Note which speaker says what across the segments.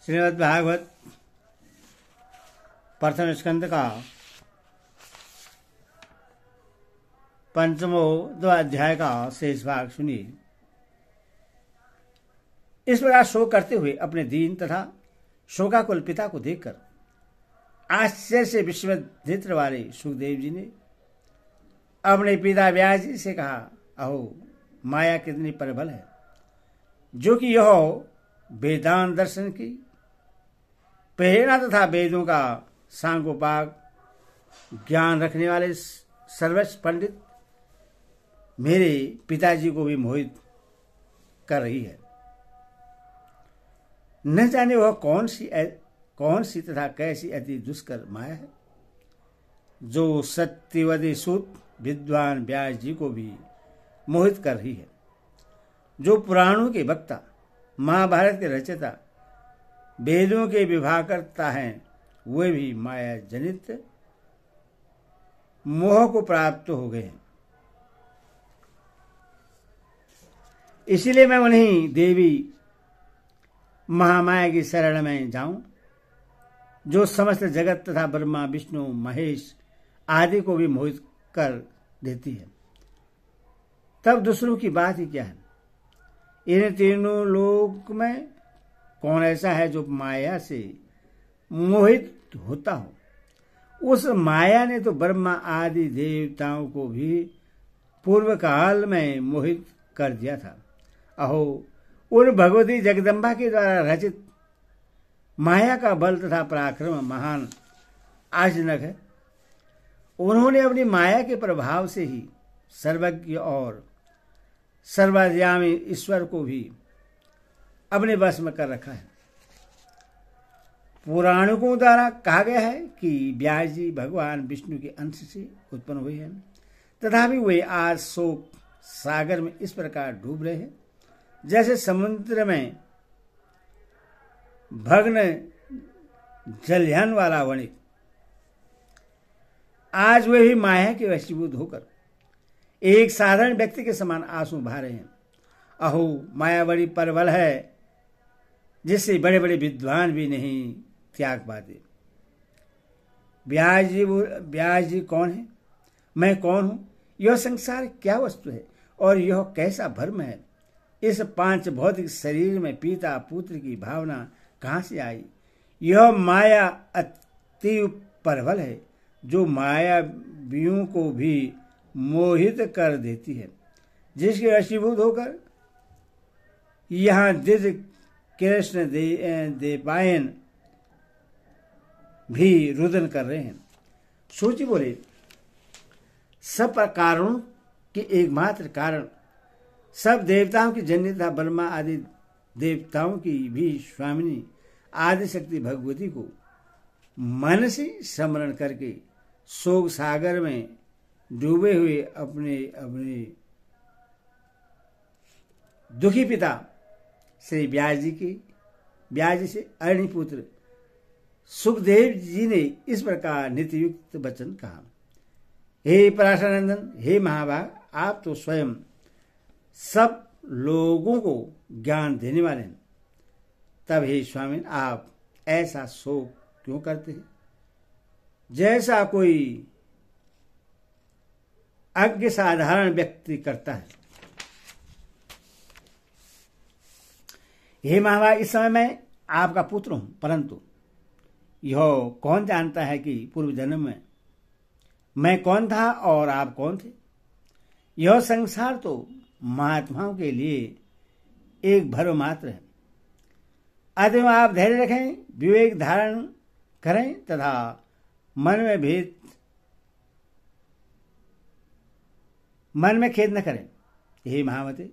Speaker 1: श्रीमद् भागवत प्रथम स्कंद का पंचमो अध्याय का शेष भाग सुनिए। इस प्रकार शोक करते हुए अपने दीन तथा शोकाकुल पिता को देखकर आश्चर्य से विश्वधित्र वाले सुखदेव जी ने अपने पिता व्यास जी से कहा, अहो माया कितनी प्रबल है, जो कि यह वेदांत दर्शन की प्रेरणा तथा वेदों का सांगोपाग ज्ञान रखने वाले सर्वश्रेष्ठ पंडित मेरे पिताजी को भी मोहित कर रही है। न जाने वह कौन सी तथा कैसी अति दुष्कर माया है, जो सत्यवती सूत विद्वान व्यास जी को भी मोहित कर रही है, जो पुराणों के वक्ता महाभारत के रचयिता वेदों के विभागकर्ता हैं, वे भी माया जनित मोह को प्राप्त हो गए हैं। इसलिए मैं उन्हीं देवी महामाया की शरण में जाऊं, जो समस्त जगत तथा ब्रह्मा विष्णु महेश आदि को भी मोहित कर देती है। तब दूसरों की बात ही क्या है। इन तीनों लोक में कौन ऐसा है जो माया से मोहित होता हो। उस माया ने तो ब्रह्मा आदि देवताओं को भी पूर्व काल में मोहित कर दिया था। अहो उन भगवती जगदम्बा के द्वारा रचित माया का बल तथा पराक्रम महान आश्चर्यजनक है। उन्होंने अपनी माया के प्रभाव से ही सर्वज्ञ और सर्वाध्यामी ईश्वर को भी अपने वश में कर रखा है। पुराणों द्वारा कहा गया है कि व्यास जी भगवान विष्णु के अंश से उत्पन्न हुए हैं, तथापि वे आज शोक सागर में इस प्रकार डूब रहे हैं जैसे समुद्र में भग्न जलयान वाला वणिक। आज वे भी माया के वशीभूत होकर एक साधारण व्यक्ति के समान आंसू बहा रहे हैं। अहो माया बड़ी प्रबल है, जिससे बड़े बड़े विद्वान भी नहीं त्याग पाते। व्यास जी कौन है, मैं कौन हूं, यह संसार क्या वस्तु है और यह कैसा भ्रम है। इस पांच भौतिक शरीर में पिता पुत्र की भावना कहां से आई। यह माया अति प्रबल है, जो मायावियों को भी मोहित कर देती है, जिसके वशीभूत होकर यहाँ दिव्य कृष्ण देवपायन भी रुदन कर रहे हैं। सोची बोले, सब कारणों के एकमात्र कारण सब देवताओं की जननी तथा ब्रह्मा आदि देवताओं की भी स्वामिनी आदिशक्ति भगवती को मन से स्मरण करके शोक सागर में डूबे हुए अपने अपने दुखी पिता श्री व्यास जी से अरणि पुत्र सुखदेव जी ने इस प्रकार नीतियुक्त वचन कहा। हे पराशरनंदन, हे महाभाग, आप तो स्वयं सब लोगों को ज्ञान देने वाले हैं, तब हे स्वामी आप ऐसा शोक क्यों करते हैं, जैसा कोई अज्ञ साधारण व्यक्ति करता है। हे महाभाग, इस समय मैं आपका पुत्र हूं, परंतु यह कौन जानता है कि पूर्व जन्म में मैं कौन था और आप कौन थे। यह संसार तो महात्माओं के लिए एक भ्रम मात्र है। अतः आप धैर्य रखें, विवेक धारण करें तथा मन में खेद न करें। हे महामते,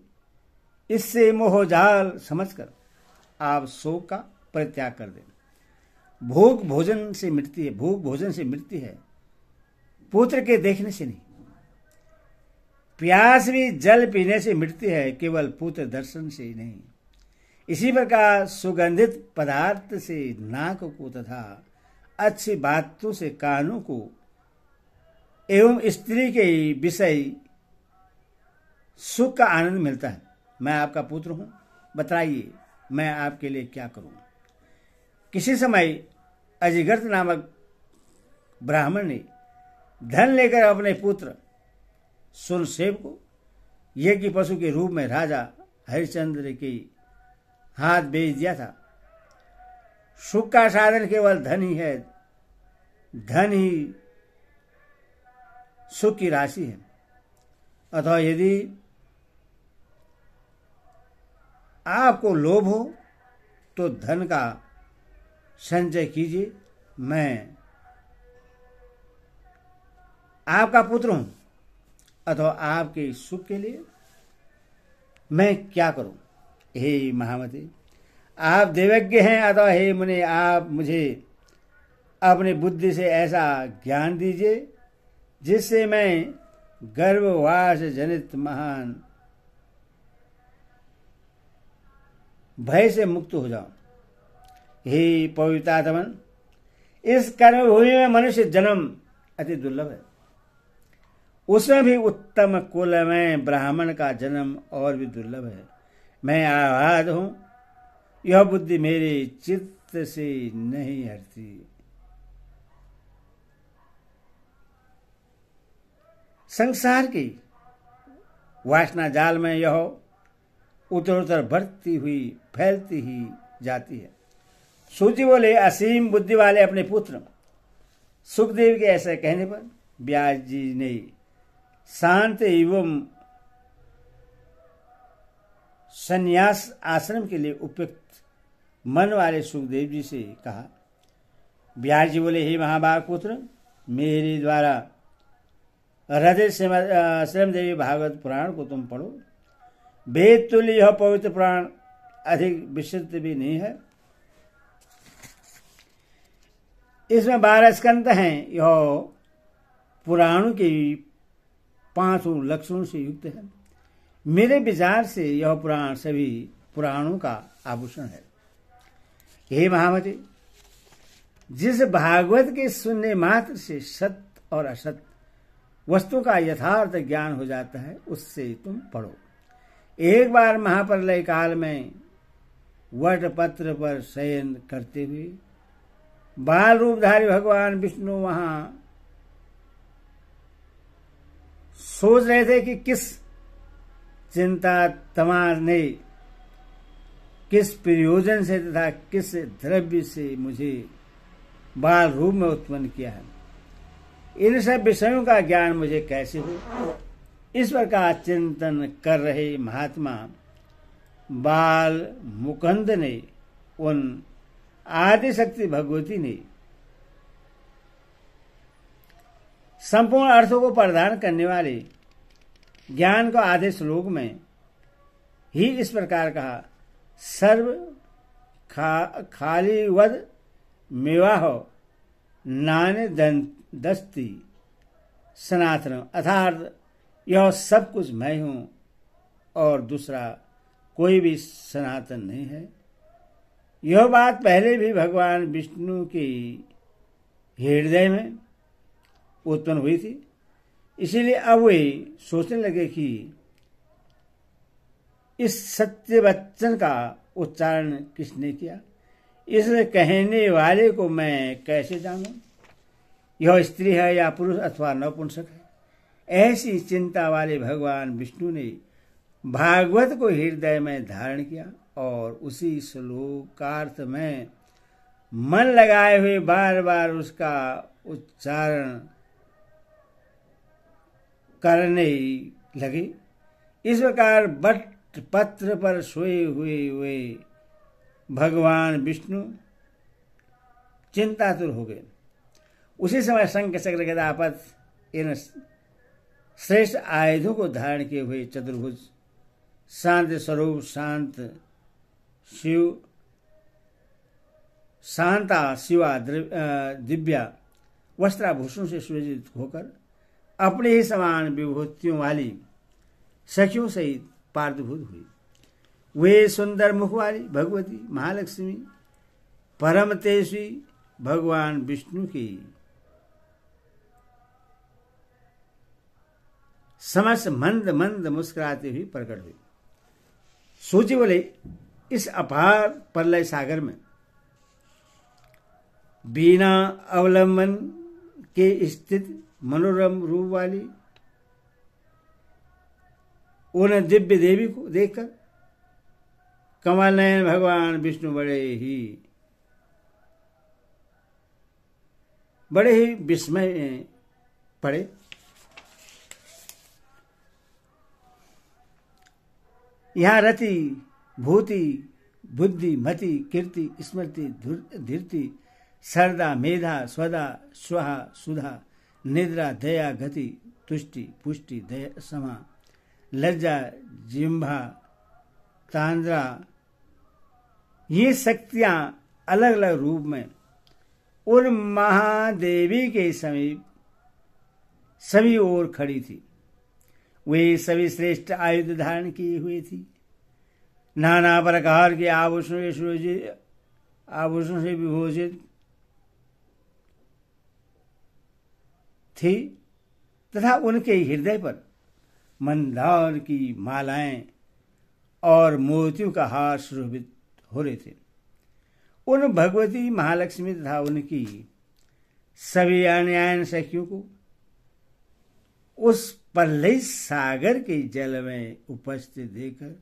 Speaker 1: इससे मोहजाल समझकर आप शोक का परित्याग कर दें। भूख भोजन से मिटती है, पुत्र के देखने से नहीं। प्यास भी जल पीने से मिटती है, केवल पुत्र दर्शन से नहीं। इसी प्रकार सुगंधित पदार्थ से नाक को तथा अच्छी बातों से कानों को एवं स्त्री के विषय सुख का आनंद मिलता है। मैं आपका पुत्र हूं, बताइए मैं आपके लिए क्या करूं। किसी समय अजिगर्त नामक ब्राह्मण ने धन लेकर अपने पुत्र सुनसेव को यज्ञ पशु के रूप में राजा हरिश्चंद्र के हाथ बेच दिया था। सुख का साधन केवल धन ही है, धन ही सुख की राशि है। अथवा यदि आपको लोभ हो तो धन का संचय कीजिए। मैं आपका पुत्र हूं, अथवा आपके सुख के लिए मैं क्या करूं? हे महामती, आप देवज्ञ हैं, अथवा हे मुनि, आप मुझे अपनी बुद्धि से ऐसा ज्ञान दीजिए जिससे मैं गर्भवास जनित महान भय से मुक्त हो जाऊं। हे पवित्रात्मन, इस कर्मभूमि में मनुष्य जन्म अति दुर्लभ है, उसमें भी उत्तम कुल में ब्राह्मण का जन्म और भी दुर्लभ है। मैं आबाद हूं, यह बुद्धि मेरे चित्त से नहीं हटती। संसार की वासना जाल में यह उत्तरोत्तर बढ़ती हुई फैलती ही जाती है। सूजी बोले, असीम बुद्धि वाले अपने पुत्र सुखदेव के ऐसे कहने पर व्यास जी ने शांत एवं संन्यास आश्रम के लिए उपयुक्त मन वाले सुखदेव जी से कहा। व्यास जी बोले, हे महाभाग पुत्र, मेरे द्वारा हृदय श्रीमद् देवी भागवत पुराण को तुम पढ़ो। वेद तुल्य यह पवित्र पुराण अधिक विस्तृत भी नहीं है। इसमें 12 स्कंद हैं। यह पुराणों के 5 लक्षणों से युक्त है। मेरे विचार से यह पुराण सभी पुराणों का आभूषण है। हे महामती, जिस भागवत के सुनने मात्र से सत्य और असत्य वस्तु का यथार्थ ज्ञान हो जाता है, उससे तुम पढ़ो। एक बार महाप्रलय काल में वट पत्र पर शयन करते हुए बाल रूपधारी भगवान विष्णु वहां सोच रहे थे कि किस चिंता तमार ने किस प्रयोजन से तथा किस द्रव्य से मुझे बाल रूप में उत्पन्न किया है। इन सब विषयों का ज्ञान मुझे कैसे हो? इस प्रकार चिंतन कर रहे महात्मा बाल मुकुंद ने उन आदिशक्ति भगवती ने संपूर्ण अर्थों को प्रदान करने वाले ज्ञान को आधे श्लोक में ही इस प्रकार कहा। सर्व खाली वद मेवाह नाने दस्ती सनातन, अर्थात यह सब कुछ मैं हूं और दूसरा कोई भी सनातन नहीं है। यह बात पहले भी भगवान विष्णु के हृदय में उत्पन्न हुई थी। इसीलिए अब वे सोचने लगे कि इस सत्य वचन का उच्चारण किसने किया, इस कहने वाले को मैं कैसे जानूं? यह स्त्री है या पुरुष अथवा नपुंसक है? ऐसी चिंता वाले भगवान विष्णु ने भागवत को हृदय में धारण किया और उसी श्लोकार्थ में मन लगाए हुए बार बार उसका उच्चारण करने लगे। इस प्रकार बट पत्र पर सोए हुए भगवान विष्णु चिंतातुर हो गए। उसी समय शंख चक्र गदा पद्म इन श्रेष्ठ आयुधों को धारण किए हुए चतुर्भुज शांत स्वरूप शांत शिव शांता शिवा दिव्या वस्त्राभूषण से सुसज्जित होकर अपने ही समान विभूतियों वाली सखियों सहित पार्थिभूत हुई। वे सुंदर मुख वाली भगवती महालक्ष्मी परम तेजस्वी भगवान विष्णु की समस्त मंद मंद मुस्कुराते हुए प्रकट हुई। सूची बोले, इस अपार प्रलय सागर में बिना अवलंबन के स्थित मनोरम रूप वाली उन दिव्य देवी को देखकर कमल नयन भगवान विष्णु बड़े ही विस्मय में पड़े। यहाँ रति, भूति, बुद्धि, मति, कीर्ति, स्मृति, धीर्ति, सरदा, मेधा, स्वदा, स्वाहा, सुधा, निद्रा, दया, गति, तुष्टि, पुष्टि, दया, समा, लज्जा, जिह्वा, तांद्रा, ये शक्तियां अलग अलग रूप में उन महादेवी के समीप सभी ओर खड़ी थी। वे सभी श्रेष्ठ आयुध धारण किए हुए थी, नाना प्रकार के आभूषण से विभूषित थी तथा उनके हृदय पर मंदार की मालाएं और मोतियों का हार शोभित हो रहे थे। उन भगवती महालक्ष्मी तथा उनकी सभी अन्यायन सखियों को उस प्रलय सागर के जल में उपस्थित देखकर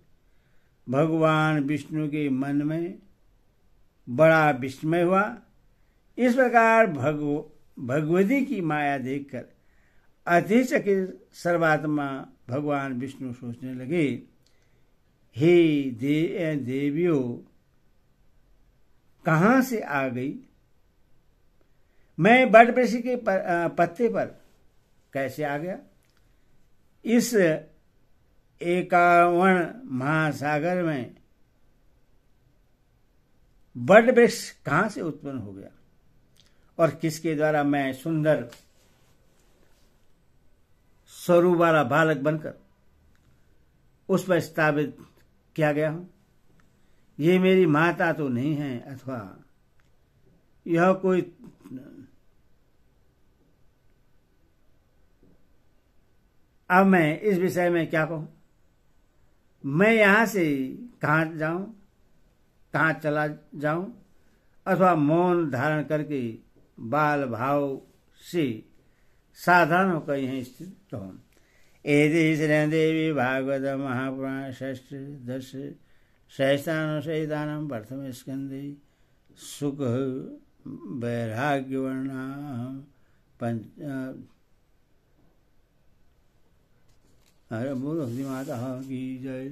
Speaker 1: भगवान विष्णु के मन में बड़ा विस्मय हुआ। इस प्रकार भगवती की माया देखकर अतिचकित सर्वात्मा भगवान विष्णु सोचने लगे, हे देवियों, कहां से आ गई? मैं बट वृक्ष के पत्ते पर कैसे आ गया? इस 51 महासागर में बट वृक्ष कहां से उत्पन्न हो गया और किसके द्वारा मैं सुंदर स्वरूप वाला बालक बनकर उस पर स्थापित किया गया हूं? ये मेरी माता तो नहीं है, अथवा यह कोई अब मैं इस विषय में क्या कहूं? मैं यहां से कहां जाऊं, कहां चला जाऊं, अथवा मौन धारण करके बाल भाव से साधारण होकर यहीं स्थित रहूं। एति श्रीदेवी भागवत महापुराण षष्ठ दश सहस्रानुशयितानां प्रथम स्कंदे सुख वैराग्यवर्णा हर बोल भक्ति माता की जय।